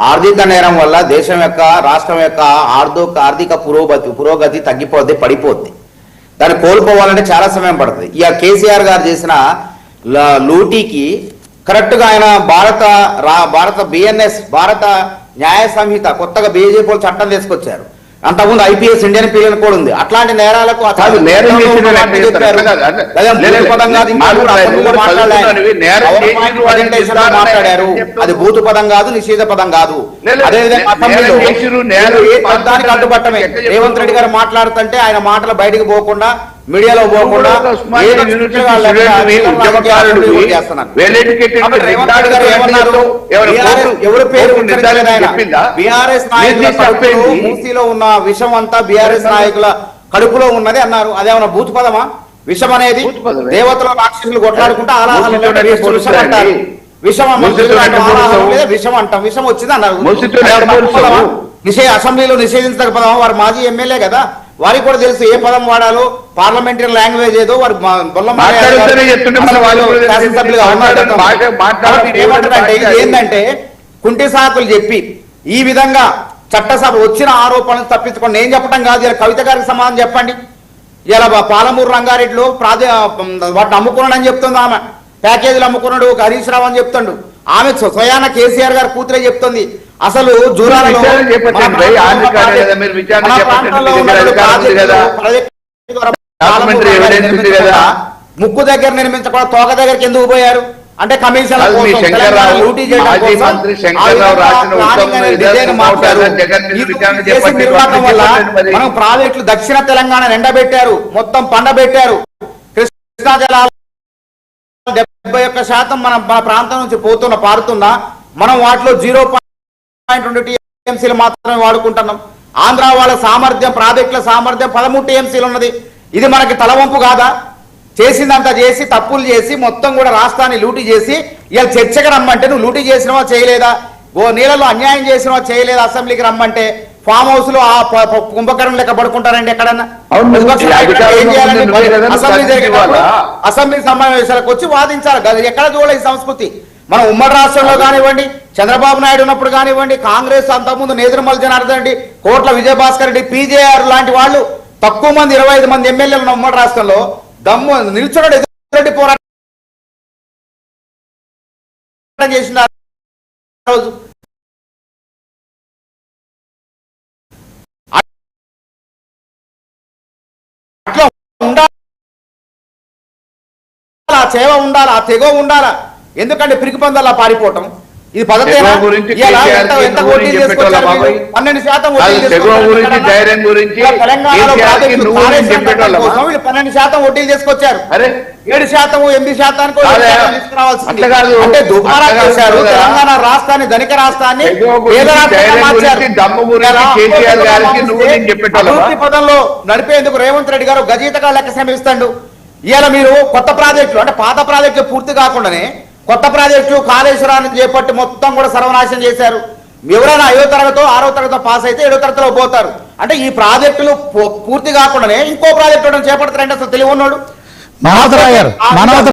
ఆర్థిక నేరం వల్ల దేశం యొక్క రాష్ట్రం యొక్క ఆర్థిక పురోగతి తగ్గిపోద్ది, పడిపోద్ది. దాన్ని కోల్పోవాలంటే చాలా సమయం పడుతుంది. ఇక కేసీఆర్ గారు చేసిన లూటీకి కరెక్ట్గా ఆయన భారత బిఎన్ఎస్ భారత న్యాయ సంహిత కొత్తగా బీజేపీ చట్టం తీసుకొచ్చారు. అంతకుముందు ఐపీఎస్ ఇండియన్ పీరియడ్ కూడా ఉంది. అట్లాంటి నేరాలకు మాట్లాడారు. అది భూతు పదం కాదు, నిషేధ పదం కాదు. అదేవిధంగా అడ్డుపట్టమే. రేవంత్ రెడ్డి గారు మాట్లాడుతుంటే ఆయన మాటలు బయటకు పోకుండా, మీడియాలో పోకుండా ఎవరి పేరు బీఆర్ఎస్ నాయకుల మూసీలో ఉన్న విషం అంతా బీఆర్ఎస్ నాయకుల కడుపులో ఉన్నది అన్నారు. అదేమన్నా భూత పదమా? విషం అనేది దేవతల రాక్షసులు కొట్లాడుకుంటే విషం అంటారు. విషం అంటాం. విషం వచ్చింది అన్నారు. అసెంబ్లీలో నిషేధించక పదమా? వారు మాజీ ఎమ్మెల్యే కదా, వారికి కూడా తెలుసు ఏ పదం వాడాలో. పార్లమెంటరీ లాంగ్వేజ్ ఏదో వారు ఏంటంటే కుంటి సాకులు చెప్పి ఈ విధంగా చట్టసభ వచ్చిన ఆరోపణలు తప్పించుకోండి. నేను చెప్పడం కాదు, ఇలా కవిత గారికి సమాధానం చెప్పండి. ఇలా పాలమూరు రంగారెడ్డిలో వాటిని అమ్ముకున్నాడని చెప్తుంది ఆమె. ప్యాకేజీలు అమ్ముకున్నాడు హరీష్ రావు అని చెప్తాడు. ఆమె స్వయాన కేసీఆర్ గారు కూతురే చెప్తుంది. అసలు జూరాలలో ముక్కు దగ్గర నిర్మించకుండా తోక దగ్గరికి ఎందుకు పోయారు అంటే కమిషన్ నిర్వాహకం వల్ల మనం ప్రాజెక్టులు దక్షిణ తెలంగాణ ఎండబెట్టారు, మొత్తం పండబెట్టారు. కృష్ణా జలాలు 71% మన ప్రాంతం నుంచి పారుతున్నా మనం వాటిలో 0.2 టీఎంసీలు మాత్రమే వాడుకుంటున్నాం. ఆంధ్ర వాళ్ళ సామర్థ్యం, ప్రాజెక్టుల సామర్థ్యం 13 టీఎంసీలు ఉన్నది. ఇది మనకి తలవంపు కాదా? చేసిందంతా చేసి, తప్పులు చేసి, మొత్తం కూడా రాష్ట్రాన్ని లూటీ చేసి ఇలా చర్చకు రమ్మంటే నువ్వు లూటీ చేసినవా చేయలేదా? నీళ్ళలో అన్యాయం చేసినవా చేయలేదా? అసెంబ్లీకి రమ్మంటే ఫామ్ హౌస్ లో ఆ కుంభకర్ణం లెక్క పడుకుంటారండి ఎక్కడన్నా? అసెంబ్లీ సమావేశాలకు వచ్చి వాదించాలి. ఎక్కడ చూడలేదు సంస్కృతి. మనం ఉమ్మడి రాష్ట్రంలో కానివ్వండి, చంద్రబాబు నాయుడు ఉన్నప్పుడు కానివ్వండి, కాంగ్రెస్ అంతకుముందు నేదురుమల జనార్దన్ రెడ్డి, కోట్ల విజయభాస్కర్ రెడ్డి, పీజేఆర్ లాంటి వాళ్ళు తక్కువ మంది 25 మంది ఎమ్మెల్యేలు ఉన్న ఉమ్మడి రాష్ట్రంలో దమ్ము నిల్చోడు ఎదురెడ్డి పోరాటం చేసిన రోజు అట్లా ఉండాలి. ఆ చేవ ఉండాలి, ఆ తెగ ఉండాలా. ఎందుకంటే పిరికి పందాలా పారిపోవటం ఇది పద్ధతి. 12% వడ్డీలు తీసుకొచ్చారు. 7%, 8% అంటే దుబారా చేశారు. తెలంగాణ రాష్ట్రాన్ని, ధనిక రాష్ట్రాన్ని అభివృద్ధి పదంలో నడిపేందుకు రేవంత్ రెడ్డి గారు గజీతగా లెక్క శ్రమిస్తాడు. ఇవాళ మీరు కొత్త ప్రాజెక్టులు అంటే పాత ప్రాజెక్టులు పూర్తి కాకుండానే కొత్త ప్రాజెక్టు కాళేశ్వరాన్ని చేపట్టి మొత్తం కూడా సర్వనాశనం చేశారు. ఎవరైనా 5వ తరగతో 6వ తరగతో పాస్ అయితే 7వ తరగతిలో పోతారు. అంటే ఈ ప్రాజెక్టులు పూర్తి కాకుండానే ఇంకో ప్రాజెక్టు చేపడతారంటే అసలు తెలివి ఉన్నాడు.